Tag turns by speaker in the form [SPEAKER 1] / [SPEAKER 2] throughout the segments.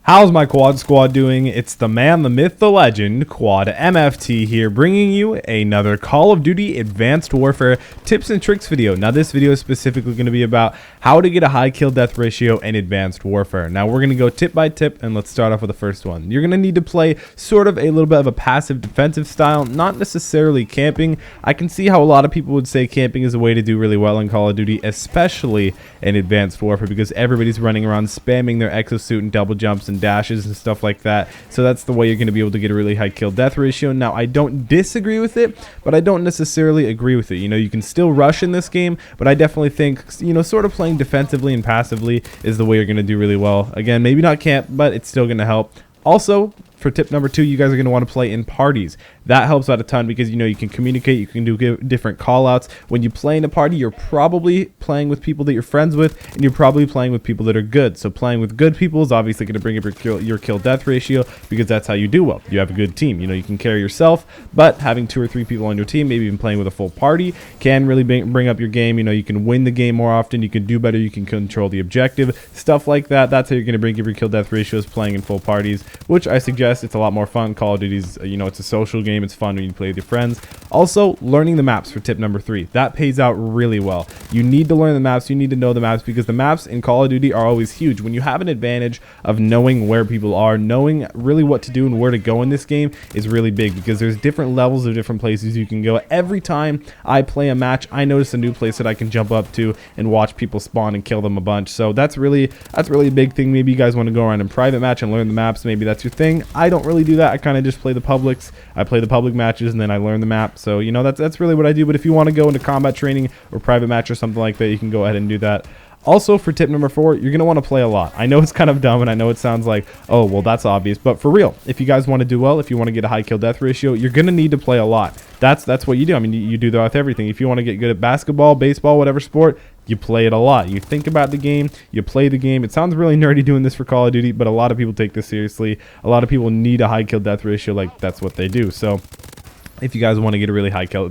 [SPEAKER 1] How's my quad squad doing? It's the man, the myth, the legend, Quadmft here, bringing you another Call of Duty Advanced Warfare tips and tricks video. Now this video is specifically going to be about how to get a high kill death ratio in Advanced Warfare. Now we're going to go tip by tip, and let's start off with the first one. You're going to need to play sort of a little bit of a passive defensive style, not necessarily camping. I can see how a lot of people would say camping is a way to do really well in Call of Duty, especially in Advanced Warfare, because everybody's running around spamming their exosuit and double jumps and dashes and stuff like that. So that's the way you're going to be able to get a really high kill death ratio. Now I don't disagree with it, but I don't necessarily agree with it. You know, you can still rush in this game, but I definitely think, you know, sort of playing defensively and passively is the way you're going to do really well. Again, maybe not camp, but it's still going to help. Also, for tip number 2, you guys are going to want to play in parties. That helps out a ton because, you know, you can communicate, you can do different call outs. When you play in a party, you're probably playing with people that you're friends with, and you're probably playing with people that are good. So playing with good people is obviously going to bring up your kill death ratio, because that's how you do well. You have a good team. You know, you can carry yourself, but having 2 or 3 people on your team, maybe even playing with a full party, can really bring up your game. You know, you can win the game more often, you can do better, you can control the objective, stuff like that. That's how you're going to bring up your kill death ratios, playing in full parties, which I suggest. It's a lot more fun. Call of Duty's, you know, it's a social game. It's fun when you play with your friends. Also, learning the maps for tip number 3. That pays out really well. You need to learn the maps. You need to know the maps, because the maps in Call of Duty are always huge. When you have an advantage of knowing where people are, knowing really what to do and where to go in this game is really big, because there's different levels of different places you can go. Every time I play a match, I notice a new place that I can jump up to and watch people spawn and kill them a bunch. So that's really a big thing. Maybe you guys want to go around in private match and learn the maps. Maybe that's your thing. I don't really do that. I kind of just play the publics. I play the public matches and then I learn the map. So, you know, that's really what I do. But if you want to go into combat training or private match or something like that, you can go ahead and do that. Also, for tip number 4, you're going to want to play a lot. I know it's kind of dumb, and I know it sounds like, oh, well, that's obvious. But for real, if you guys want to do well, if you want to get a high kill death ratio, you're going to need to play a lot. That's what you do. I mean, you do that with everything. If you want to get good at basketball, baseball, whatever sport, you play it a lot. You think about the game, you play the game. It sounds really nerdy doing this for Call of Duty, but a lot of people take this seriously. A lot of people need a high kill death ratio. Like, that's what they do. So if you guys want to get a really high kill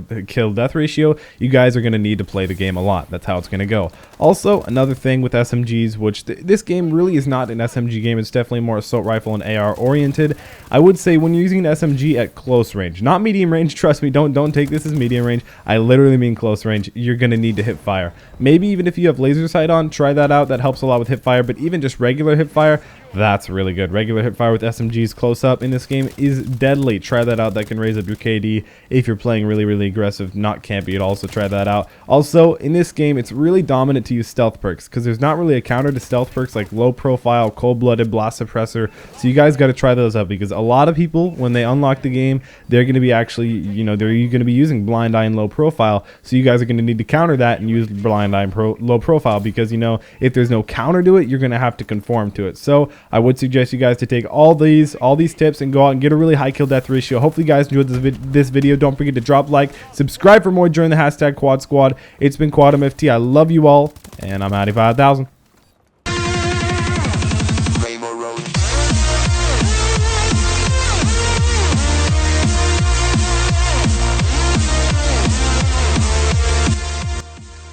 [SPEAKER 1] death ratio, you guys are going to need to play the game a lot. That's how it's going to go. Also, another thing with SMGs, which this game really is not an SMG game. It's definitely more assault rifle and AR oriented. I would say when you're using an SMG at close range, not medium range, trust me, don't take this as medium range. I literally mean close range. You're going to need to hip fire. Maybe even if you have laser sight on, try that out. That helps a lot with hip fire, but even just regular hip fire, that's really good. Regular hip fire with SMGs close up in this game is deadly. Try that out. That can raise up your KD if you're playing really aggressive, not campy at all. So try that out. Also, in this game, it's really dominant to use stealth perks, because there's not really a counter to stealth perks like low profile, cold-blooded, blast suppressor. So you guys got to try those out, because a lot of people, when they unlock the game, they're going to be actually, you know, they're going to be using blind eye and low profile. So you guys are going to need to counter that and use blind eye and low profile, because, you know, if there's no counter to it, you're going to have to conform to it. So I would suggest you guys to take all these tips and go out and get a really high kill death ratio. Hopefully you guys enjoyed this video. Don't forget to drop a like, subscribe for more, join the hashtag Quad Squad. It's been Quadmft. I love you all, and I'm out of 5,000.